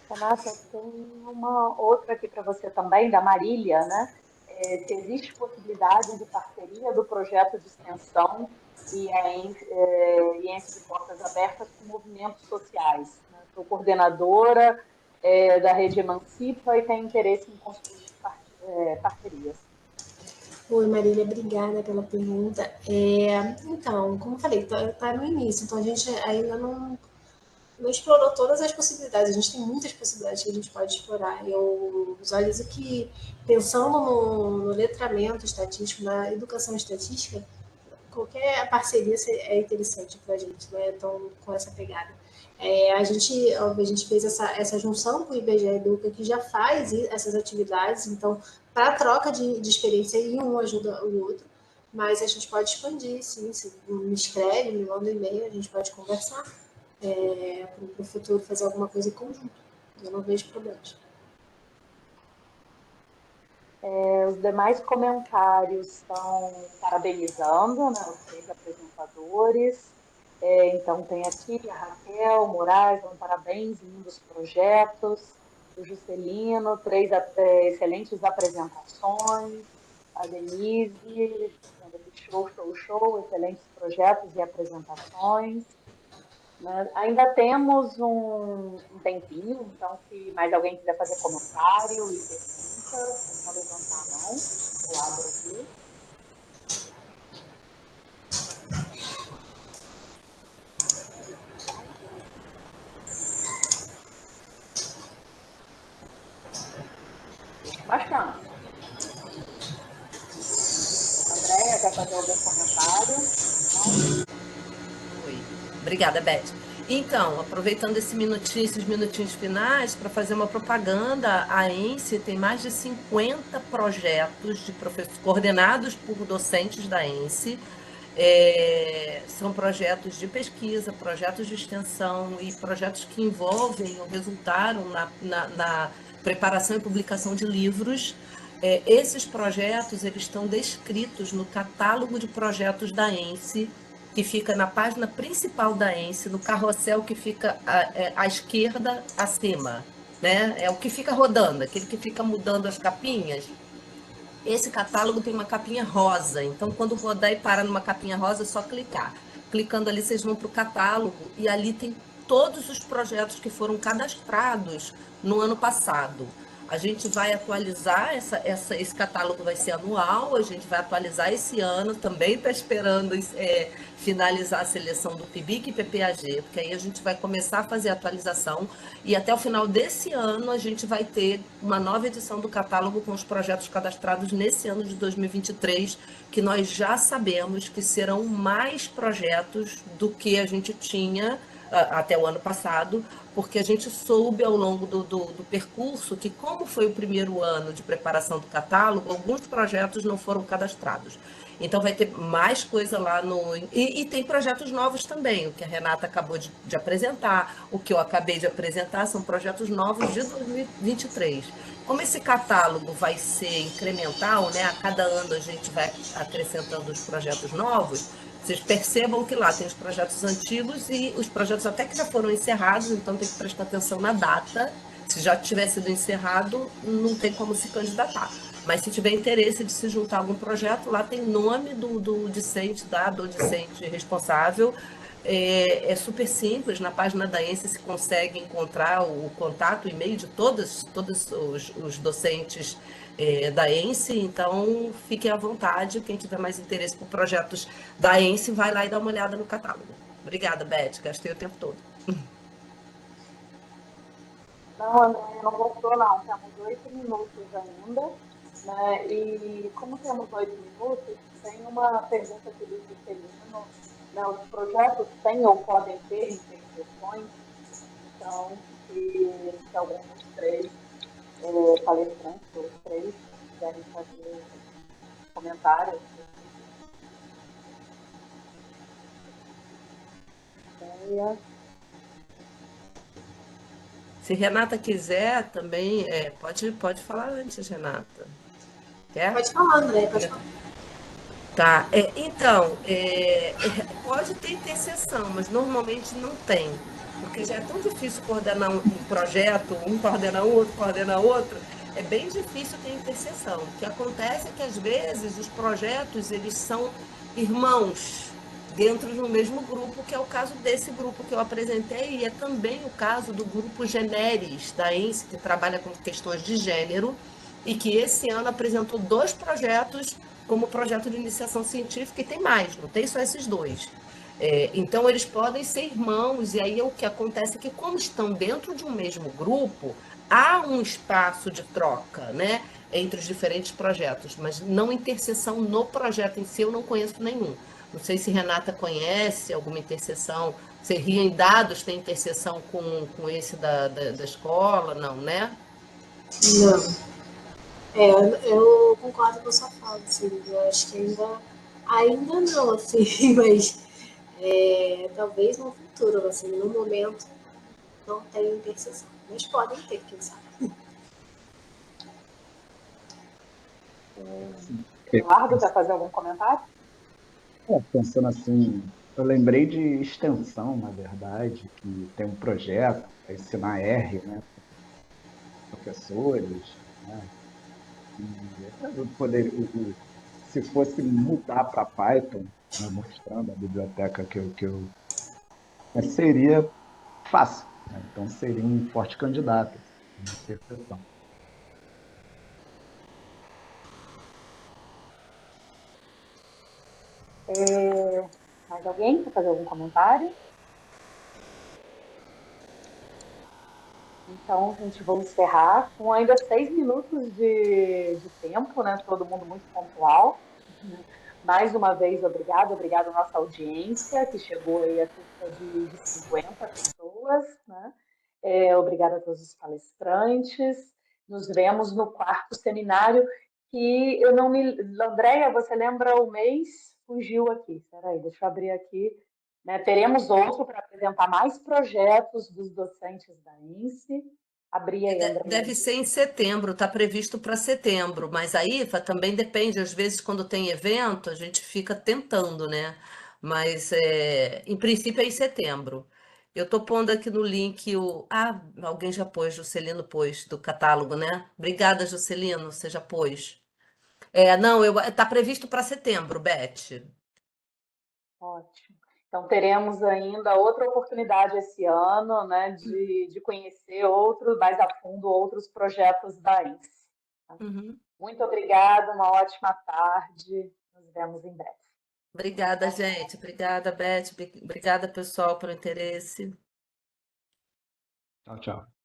Renata, tem uma outra aqui para você também, da Marília, né? se existe possibilidade de parceria do projeto de extensão e a ENSE de Portas Abertas com movimentos sociais. Né? Sou coordenadora da Rede Emancipa e tenho interesse em construir parcerias. Oi, Marília, obrigada pela pergunta. Então, como eu falei, está no início, então a gente ainda não explorou todas as possibilidades, a gente tem muitas possibilidades que a gente pode explorar. Eu visualizo que, pensando no letramento estatístico, na educação estatística, qualquer parceria é interessante para a gente, né? Então, com essa pegada. A gente fez essa junção com o IBGE Educa, que já faz essas atividades, então, para troca de experiência, e um ajuda o outro, mas a gente pode expandir, sim, se me escreve, me manda um e-mail, a gente pode conversar para o futuro fazer alguma coisa em conjunto. Eu não vejo problemas. Os demais comentários estão parabenizando, né, os 3 apresentadores. Então, tem aqui a Raquel Moraes, dando parabéns, lindos projetos. O Juscelino, 3 excelentes apresentações. A Denise, show, excelentes projetos e apresentações. Né? Ainda temos um tempinho, então, se mais alguém quiser fazer comentário e pergunta, é só levantar a mão, eu abro aqui. Bastante. Andréia, quer fazer algum comentário? Não? Oi. Obrigada, Beth. Então, aproveitando esses minutinhos finais, para fazer uma propaganda, a ENSE tem mais de 50 projetos de coordenados por docentes da ENSE. São projetos de pesquisa, projetos de extensão e projetos que envolvem ou resultaram na preparação e publicação de livros. Esses projetos eles estão descritos no catálogo de projetos da ENSE, que fica na página principal da ENSE, no carrossel que fica à esquerda acima, né? É o que fica rodando, aquele que fica mudando as capinhas. Esse catálogo tem uma capinha rosa, então quando rodar e parar numa capinha rosa é só clicar. Clicando ali vocês vão para o catálogo e ali tem todos os projetos que foram cadastrados no ano passado. A gente vai atualizar, esse catálogo vai ser anual, a gente vai atualizar esse ano, também está esperando finalizar a seleção do PIBIC e PPAG, porque aí a gente vai começar a fazer a atualização e até o final desse ano a gente vai ter uma nova edição do catálogo com os projetos cadastrados nesse ano de 2023, que nós já sabemos que serão mais projetos do que a gente tinha até o ano passado, porque a gente soube ao longo do percurso que, como foi o primeiro ano de preparação do catálogo, alguns projetos não foram cadastrados. Então vai ter mais coisa lá e tem projetos novos também, o que a Renata acabou de apresentar, o que eu acabei de apresentar, são projetos novos de 2023. Como esse catálogo vai ser incremental, né? A cada ano a gente vai acrescentando os projetos novos, vocês percebam que lá tem os projetos antigos e os projetos até que já foram encerrados, então tem que prestar atenção na data. Se já tiver sido encerrado, não tem como se candidatar. Mas se tiver interesse de se juntar a algum projeto, lá tem nome do discente, do discente responsável. É super simples, na página da ENSE se consegue encontrar o contato, o e-mail de todos os docentes da ENSE, então fiquem à vontade, quem tiver mais interesse por projetos da ENSE, vai lá e dá uma olhada no catálogo. Obrigada, Beth, gastei o tempo todo. Não, André, não gostou não, temos 8 minutos ainda, né? E como temos 8 minutos, tem uma pergunta aqui do Juscelino, né? Os projetos têm ou podem ter interseções, então, se algum dos 3 palestrantes, ou 3, quiserem fazer comentários. Se Renata quiser também, pode falar antes, Renata. Quer? Pode falar, André, pode falar. Tá, então, pode ter interseção, mas normalmente não tem, porque já é tão difícil coordenar um projeto, um coordena o outro, é bem difícil ter interseção. O que acontece é que, às vezes, os projetos eles são irmãos dentro de um mesmo grupo, que é o caso desse grupo que eu apresentei, e é também o caso do grupo Generis, da ENSE, que trabalha com questões de gênero, e que esse ano apresentou 2 projetos como projeto de iniciação científica, e tem mais, não tem só esses 2. Então, eles podem ser irmãos, e aí o que acontece é que, como estão dentro de um mesmo grupo, há um espaço de troca, né, entre os diferentes projetos, mas não interseção no projeto em si, eu não conheço nenhum. Não sei se Renata conhece alguma interseção. Se Ria em Dados tem interseção com esse da escola, não, né? Não. Eu concordo com a sua fala, assim, eu acho que ainda não, assim, mas talvez no futuro, assim, no momento não tem interseção, mas podem ter, quem sabe. Eduardo, quer fazer algum comentário? Pensando assim, eu lembrei de extensão, na verdade, que tem um projeto para ensinar R, né, professores, né, e eu poder, se fosse mudar para Python, né, mostrando a biblioteca seria fácil, né? Então seria um forte candidato, uma interseção. Mais alguém quer fazer algum comentário? Então, gente, vamos encerrar com ainda 6 minutos de tempo, né? Todo mundo muito pontual. Mais uma vez, obrigada à nossa audiência, que chegou aí a cerca de 50 pessoas, né? Obrigada a todos os palestrantes. Nos vemos no 4º seminário, que eu não me... Andréia, você lembra o mês? Fugiu aqui. Espera aí, deixa eu abrir aqui. Né? Teremos outro para apresentar mais projetos dos docentes da INSE. Abri aí, Andréia. Deve ser em setembro, está previsto para setembro, mas aí também depende, às vezes, quando tem evento, a gente fica tentando, né? Mas em princípio é em setembro. Eu estou pondo aqui no link o. Ah, alguém já pôs, Juscelino pôs, do catálogo, né? Obrigada, Juscelino, você já pôs. Não, tá previsto para setembro, Beth. Ótimo. Então, teremos ainda outra oportunidade esse ano, né, de conhecer mais a fundo outros projetos da INSE. Tá? Uhum. Muito obrigada, uma ótima tarde. Nos vemos em breve. Obrigada, gente. Obrigada, Beth. Obrigada, pessoal, pelo interesse. Tchau, tchau.